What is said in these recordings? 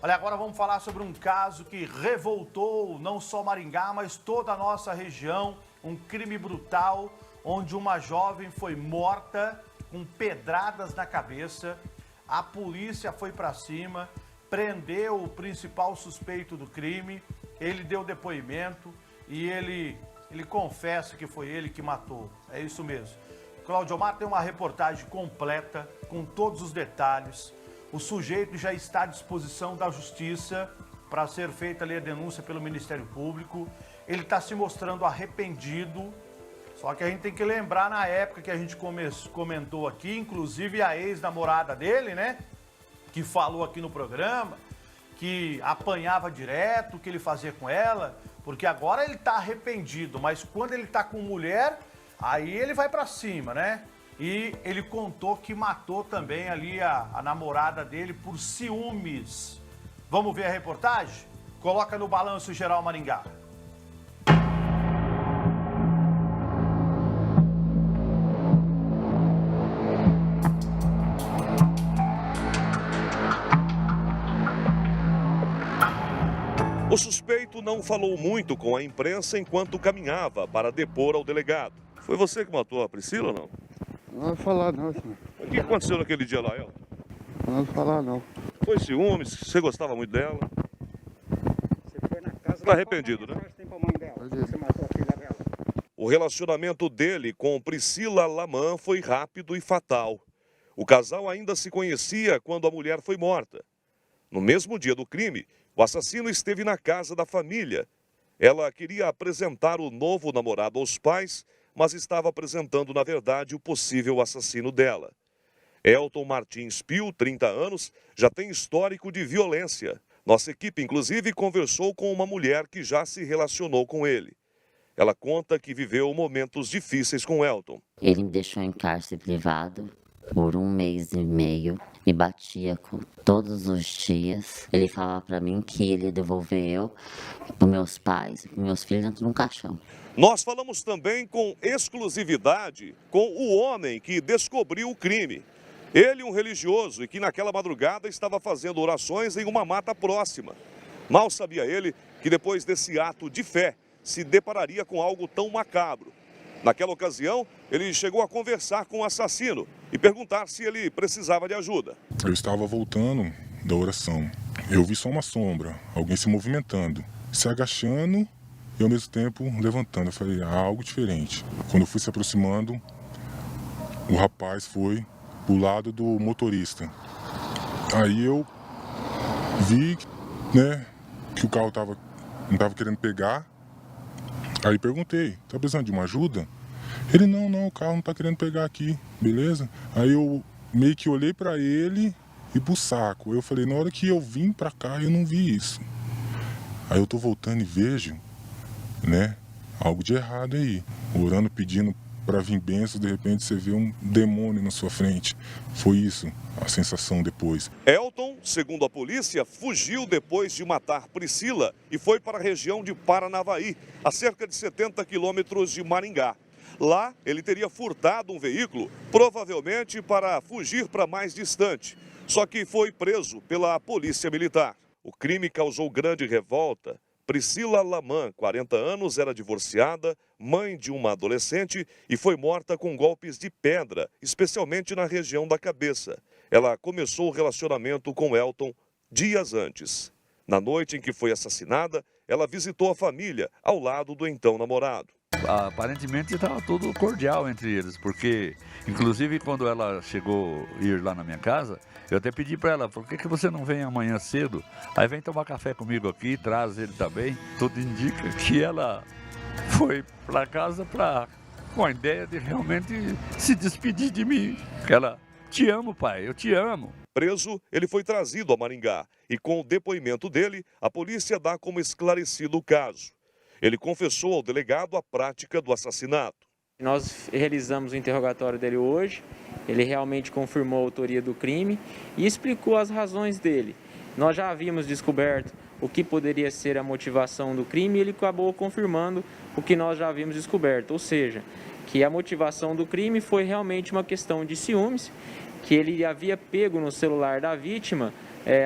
Olha, agora vamos falar sobre um caso que revoltou não só Maringá, mas toda a nossa região. Um crime brutal, onde uma jovem foi morta com pedradas na cabeça. A polícia foi para cima, prendeu o principal suspeito do crime. Ele deu depoimento e ele confessa que foi ele que matou. É isso mesmo. Cláudio Omar tem uma reportagem completa, com todos os detalhes. O sujeito já está à disposição da justiça para ser feita ali a denúncia pelo Ministério Público. Ele está se mostrando arrependido. Só que a gente tem que lembrar na época que a gente comentou aqui, inclusive a ex-namorada dele, né? Que falou aqui no programa, que apanhava direto, o que ele fazia com ela. Porque agora ele está arrependido, mas quando ele está com mulher, aí ele vai para cima, né? E ele contou que matou também ali a namorada dele por ciúmes. Vamos ver a reportagem? Coloca no Balanço Geral Maringá. O suspeito não falou muito com a imprensa enquanto caminhava para depor ao delegado. Foi você que matou a Priscila ou não? Não vai falar não, senhor. O que aconteceu naquele dia lá, Elton? Não vai falar não. Foi ciúmes? Você gostava muito dela? Você foi na casa Tá arrependido, né? Faz tempo a mãe dela. Você matou a filha dela. O relacionamento dele com Priscila Lamã foi rápido e fatal. O casal ainda se conhecia quando a mulher foi morta. No mesmo dia do crime, o assassino esteve na casa da família. Ela queria apresentar o novo namorado aos pais, mas estava apresentando, na verdade, o possível assassino dela. Elton Martins Pio, 30 anos, já tem histórico de violência. Nossa equipe, inclusive, conversou com uma mulher que já se relacionou com ele. Ela conta que viveu momentos difíceis com Elton. Ele me deixou em cárcere privado por 1 mês e meio. Me batia todos os dias. Ele falava para mim que ele ia devolver eu para meus pais, para meus filhos dentro de um caixão. Nós falamos também com exclusividade com o homem que descobriu o crime. Ele, um religioso, e que naquela madrugada estava fazendo orações em uma mata próxima. Mal sabia ele que depois desse ato de fé se depararia com algo tão macabro. Naquela ocasião, ele chegou a conversar com o assassino e perguntar se ele precisava de ajuda. Eu estava voltando da oração. Eu vi só uma sombra, alguém se movimentando, se agachando e ao mesmo tempo levantando. Eu falei, há algo diferente. Quando eu fui se aproximando, o rapaz foi pro lado do motorista. Aí eu vi, né, que o carro não estava querendo pegar. Aí perguntei, tá precisando de uma ajuda? Ele, não, o carro não tá querendo pegar aqui, beleza? Aí eu meio que olhei pra ele e pro saco. Eu falei, na hora que eu vim pra cá, eu não vi isso. Aí eu tô voltando e vejo, né, algo de errado aí. Orando, pedindo pra vir bênção, de repente você vê um demônio na sua frente. Foi isso, a sensação depois. Elton, segundo a polícia, fugiu depois de matar Priscila e foi para a região de Paranavaí, a cerca de 70 quilômetros de Maringá. Lá, ele teria furtado um veículo, provavelmente para fugir para mais distante. Só que foi preso pela polícia militar. O crime causou grande revolta. Priscila Lamã, 40 anos, era divorciada, mãe de uma adolescente e foi morta com golpes de pedra, especialmente na região da cabeça. Ela começou o relacionamento com Elton dias antes. Na noite em que foi assassinada, ela visitou a família ao lado do então namorado. Aparentemente estava tudo cordial entre eles, porque, inclusive, quando ela chegou a ir lá na minha casa, eu até pedi para ela, por que você não vem amanhã cedo? Aí vem tomar café comigo aqui, traz ele também. Tudo indica que ela foi para casa com a ideia de realmente se despedir de mim. Ela, te amo, pai, eu te amo. Preso, ele foi trazido a Maringá e com o depoimento dele, a polícia dá como esclarecido o caso. Ele confessou ao delegado a prática do assassinato. Nós realizamos o interrogatório dele hoje, ele realmente confirmou a autoria do crime e explicou as razões dele. Nós já havíamos descoberto o que poderia ser a motivação do crime e ele acabou confirmando o que nós já havíamos descoberto, ou seja, que a motivação do crime foi realmente uma questão de ciúmes, que ele havia pego no celular da vítima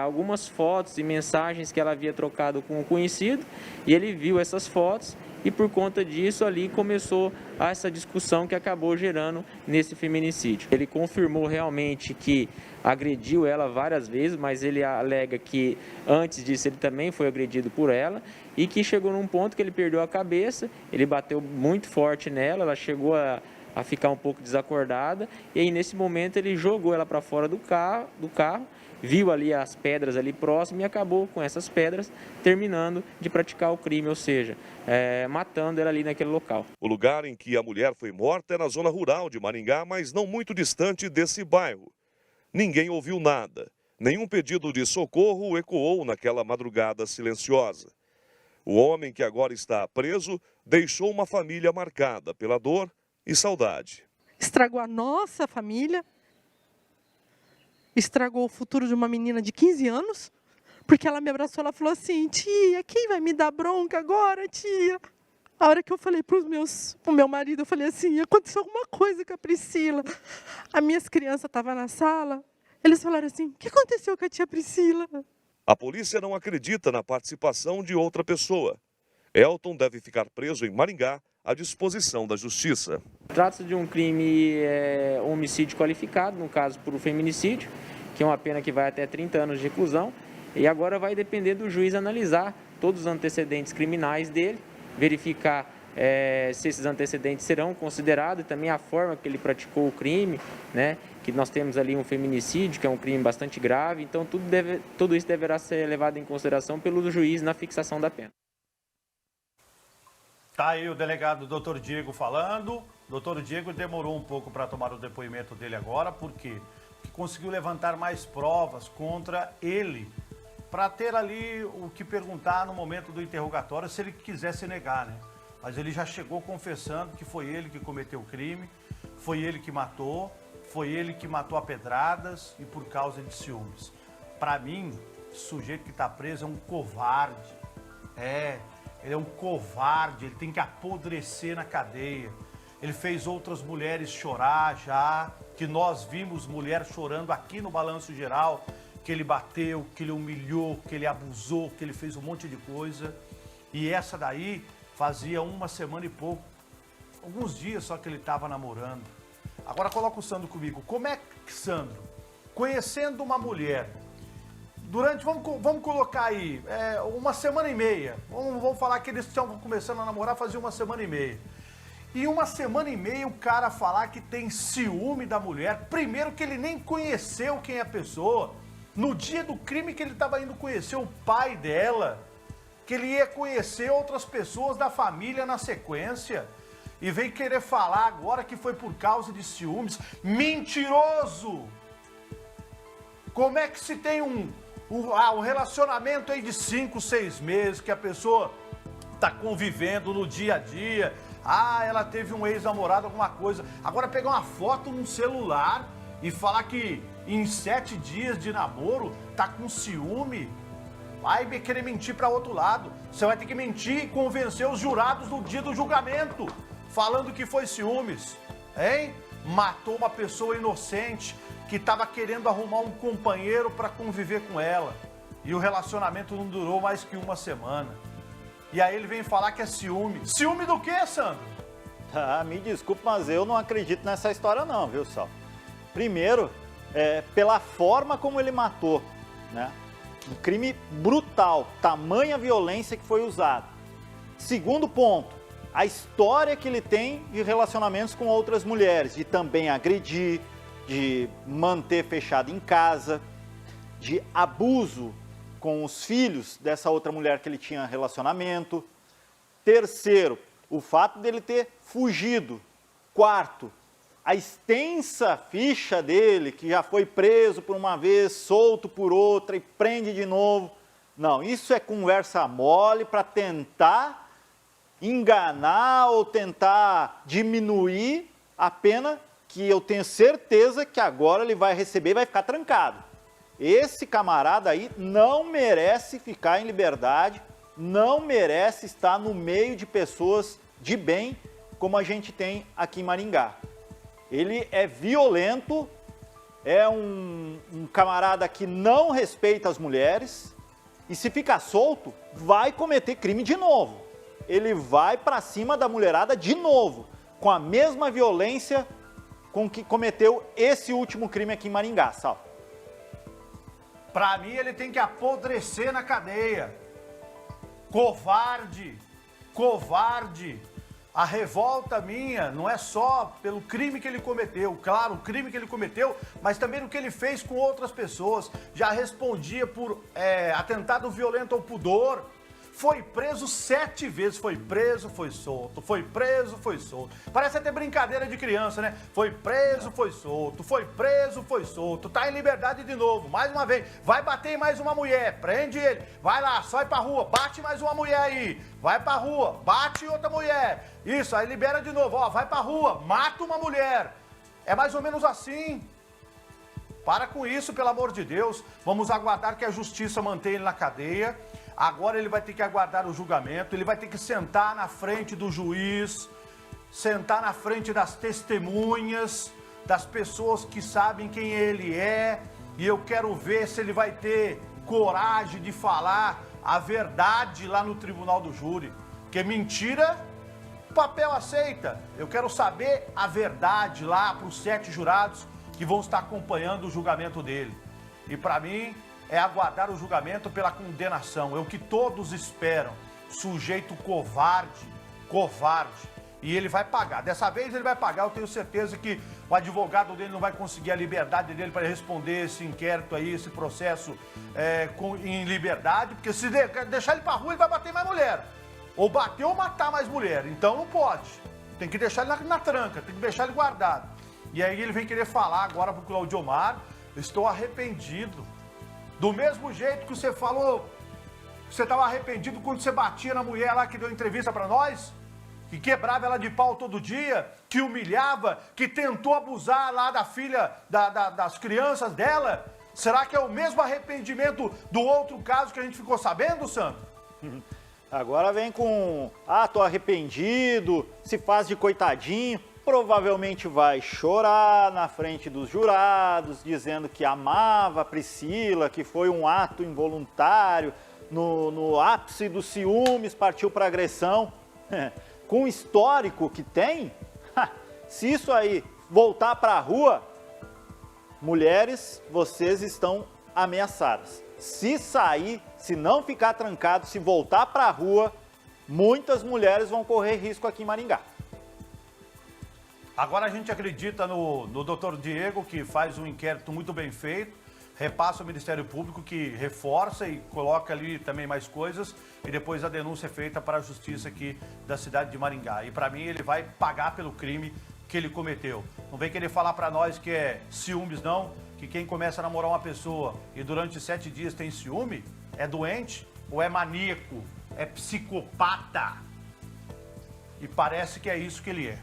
algumas fotos e mensagens que ela havia trocado com um conhecido, e ele viu essas fotos e por conta disso ali começou essa discussão que acabou gerando nesse feminicídio. Ele confirmou realmente que agrediu ela várias vezes, mas ele alega que antes disso ele também foi agredido por ela e que chegou num ponto que ele perdeu a cabeça, ele bateu muito forte nela, ela chegou a ficar um pouco desacordada e aí nesse momento ele jogou ela para fora do carro, viu ali as pedras ali próximas e acabou com essas pedras terminando de praticar o crime, ou seja, matando ela ali naquele local. O lugar em que a mulher foi morta é na zona rural de Maringá, mas não muito distante desse bairro. Ninguém ouviu nada. Nenhum pedido de socorro ecoou naquela madrugada silenciosa. O homem que agora está preso deixou uma família marcada pela dor e saudade. Estragou a nossa família, estragou o futuro de uma menina de 15 anos, porque ela me abraçou, ela falou assim, tia, quem vai me dar bronca agora, tia? A hora que eu falei pro meu marido, eu falei assim, aconteceu alguma coisa com a Priscila. As minhas crianças estavam na sala, eles falaram assim, o que aconteceu com a tia Priscila? A polícia não acredita na participação de outra pessoa. Elton deve ficar preso em Maringá à disposição da justiça. Trata-se de um crime homicídio qualificado, no caso por feminicídio, que é uma pena que vai até 30 anos de reclusão. E agora vai depender do juiz analisar todos os antecedentes criminais dele, verificar se esses antecedentes serão considerados e também a forma que ele praticou o crime, né? Que nós temos ali um feminicídio, que é um crime bastante grave, então tudo isso deverá ser levado em consideração pelo juiz na fixação da pena. Tá aí o delegado Dr. Diego falando. Dr. Diego demorou um pouco para tomar o depoimento dele agora, por quê? Porque conseguiu levantar mais provas contra ele, para ter ali o que perguntar no momento do interrogatório, se ele quisesse negar, né? Mas ele já chegou confessando que foi ele que cometeu o crime, foi ele que matou a pedradas e por causa de ciúmes. Para mim, o sujeito que está preso é um covarde. Ele é um covarde, ele tem que apodrecer na cadeia. Ele fez outras mulheres chorar já, que nós vimos mulher chorando aqui no Balanço Geral, que ele bateu, que ele humilhou, que ele abusou, que ele fez um monte de coisa. E essa daí fazia uma semana e pouco, alguns dias só que ele estava namorando. Agora coloca o Sandro comigo. Como é que, Sandro, conhecendo uma mulher, vamos colocar aí, uma semana e meia, vamos falar que eles estão começando a namorar fazia uma semana e meia. E uma semana e meia o cara falar que tem ciúme da mulher, primeiro que ele nem conheceu quem é a pessoa, no dia do crime que ele estava indo conhecer o pai dela, que ele ia conhecer outras pessoas da família na sequência, e vem querer falar agora que foi por causa de ciúmes. Mentiroso! Como é que se tem um relacionamento aí de 5, 6 meses, que a pessoa tá convivendo no dia a dia, ela teve um ex-namorado, alguma coisa, agora pegar uma foto num celular e falar que em 7 dias de namoro tá com ciúme, vai querer mentir para outro lado. Você vai ter que mentir e convencer os jurados no dia do julgamento, falando que foi ciúmes, hein? Matou uma pessoa inocente que estava querendo arrumar um companheiro para conviver com ela. E o relacionamento não durou mais que uma semana. E aí ele vem falar que é ciúme. Ciúme do quê, Sandro? Me desculpe, mas eu não acredito nessa história não, viu, Sal? Primeiro, pela forma como ele matou, né? Um crime brutal, tamanha violência que foi usada. Segundo ponto, a história que ele tem de relacionamentos com outras mulheres, de também agredir, de manter fechado em casa, de abuso com os filhos dessa outra mulher que ele tinha relacionamento. Terceiro, o fato dele ter fugido. Quarto, a extensa ficha dele, que já foi preso por uma vez, solto por outra e prende de novo. Não, isso é conversa mole para tentar enganar ou tentar diminuir a pena que eu tenho certeza que agora ele vai receber e vai ficar trancado. Esse camarada aí não merece ficar em liberdade, não merece estar no meio de pessoas de bem como a gente tem aqui em Maringá. Ele é violento é um camarada que não respeita as mulheres e se ficar solto, vai cometer crime de novo. Ele vai para cima da mulherada de novo, com a mesma violência com que cometeu esse último crime aqui em Maringá, Sal. Pra mim, ele tem que apodrecer na cadeia. Covarde, covarde. A revolta minha não é só pelo crime que ele cometeu, claro, o crime que ele cometeu, mas também no que ele fez com outras pessoas. Já respondia por atentado violento ao pudor. Foi preso 7 vezes, foi preso, foi solto, foi preso, foi solto. Parece até brincadeira de criança, né? Foi preso, foi solto, foi preso, foi solto. Tá em liberdade de novo, mais uma vez. Vai bater em mais uma mulher, prende ele. Vai lá, sai pra rua, bate mais uma mulher aí. Vai pra rua, bate outra mulher. Isso, aí libera de novo, ó, vai pra rua, mata uma mulher. É mais ou menos assim. Para com isso, pelo amor de Deus. Vamos aguardar que a justiça mantenha ele na cadeia. Agora ele vai ter que aguardar o julgamento, ele vai ter que sentar na frente do juiz, sentar na frente das testemunhas, das pessoas que sabem quem ele é, e eu quero ver se ele vai ter coragem de falar a verdade lá no tribunal do júri. Porque mentira, o papel aceita. Eu quero saber a verdade lá para os 7 jurados que vão estar acompanhando o julgamento dele. E para mim, é aguardar o julgamento pela condenação. É o que todos esperam. Sujeito covarde, covarde. E ele vai pagar. Dessa vez ele vai pagar. Eu tenho certeza que o advogado dele não vai conseguir a liberdade dele para responder esse inquérito aí, esse processo em liberdade. Porque se deixar ele para rua, ele vai bater mais mulher. Ou bater ou matar mais mulher. Então não pode. Tem que deixar ele na tranca, tem que deixar ele guardado. E aí ele vem querer falar agora pro Claudio Omar: estou arrependido. Do mesmo jeito que você falou que você estava arrependido quando você batia na mulher lá que deu entrevista para nós, que quebrava ela de pau todo dia, que humilhava, que tentou abusar lá da filha, das crianças dela. Será que é o mesmo arrependimento do outro caso que a gente ficou sabendo, Santo? Agora vem com, tô arrependido, se faz de coitadinho. Provavelmente vai chorar na frente dos jurados, dizendo que amava a Priscila, que foi um ato involuntário, no ápice dos ciúmes, partiu para agressão. Com o histórico que tem, se isso aí voltar para a rua, mulheres, vocês estão ameaçadas. Se sair, se não ficar trancado, se voltar para a rua, muitas mulheres vão correr risco aqui em Maringá. Agora a gente acredita no doutor Diego, que faz um inquérito muito bem feito, repassa ao Ministério Público, que reforça e coloca ali também mais coisas, e depois a denúncia é feita para a justiça aqui da cidade de Maringá. E para mim ele vai pagar pelo crime que ele cometeu. Não vem querer falar para nós que é ciúmes não, que quem começa a namorar uma pessoa e durante 7 dias tem ciúme, é doente ou é maníaco, é psicopata. E parece que é isso que ele é.